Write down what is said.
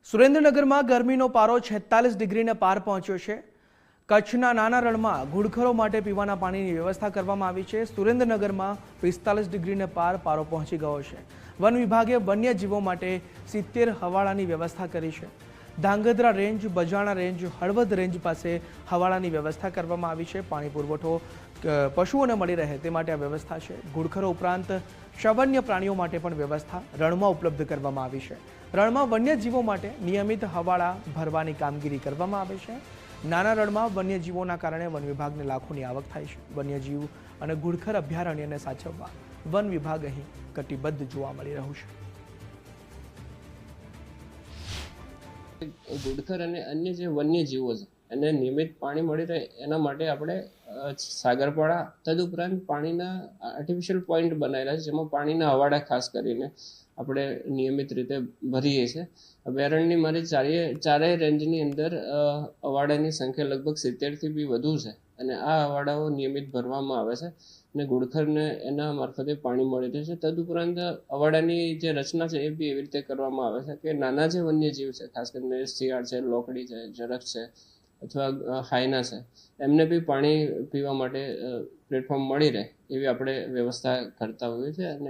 સુરેન્દ્રનગરમાં ગરમીનો પારો 46 ડિગ્રીને પાર પહોંચ્યો છે। કચ્છના નાના રણમાં ઘુડખરો માટે પીવાના પાણીની વ્યવસ્થા કરવામાં આવી છે। સુરેન્દ્રનગરમાં 45 ડિગ્રીને પાર પારો પહોંચી ગયો છે। વન વિભાગે વન્યજીવો માટે 70 હવાડાની વ્યવસ્થા કરી છે। ધાંગધ્રા રેન્જ, બજાણા રેન્જ, હળવદ રેન્જ પાસે હવાડાની વ્યવસ્થા કરવામાં આવી છે। પાણી પુરવઠો પશુઓને મળી રહે તે માટે આ વ્યવસ્થા છે। ઘુડખરો ઉપરાંત શવન્ય પ્રાણીઓ માટે પણ વ્યવસ્થા રણમાં ઉપલબ્ધ કરવામાં આવી છે। રણમાં વન્યજીવો માટે નિયમિત હવાડા ભરવાની કામગીરી કરવામાં આવે છે। નાના રણમાં વન્યજીવોના કારણે વન વિભાગને લાખોની આવક થાય છે। વન્યજીવ અને ઘુડખર અભયારણ્યને સાચવવા વન વિભાગ અહીં કટિબદ્ધ જોવા મળી રહ્યું છે। ઘુડખર અને અન્ય જે વન્યજીવો છે એને નિયમિત પાણી મળી રહે એના માટે આપણે સાગરપાડા તદુપરાંત પાણીના આર્ટિફિશિયલ પોઈન્ટ બનાવેલા છે, જેમાં પાણીના હવાડા ખાસ કરીને આપણે નિયમિત રીતે ભરીએ છીએ। અભયારણ્યની મારી ચારેય રેન્જની અંદર હવાડાની સંખ્યા લગભગ 70થી બી વધુ છે અને આ હવાડાઓ નિયમિત ભરવામાં આવે છે અને ઘુડખરને એના મારફતે પાણી મળી રહે છે। તદુપરાંત હવાડાની જે રચના છે એ બી એવી રીતે કરવામાં આવે છે કે નાના જે વન્યજીવ છે, ખાસ કરીને શિયાળ છે, લોકડી છે, ઝરખ છે અથવા હાયના છે, એમને બી પાણી પીવા માટે પ્લેટફોર્મ મળી રહે એવી આપણે વ્યવસ્થા કરતા હોઈએ છીએ। અને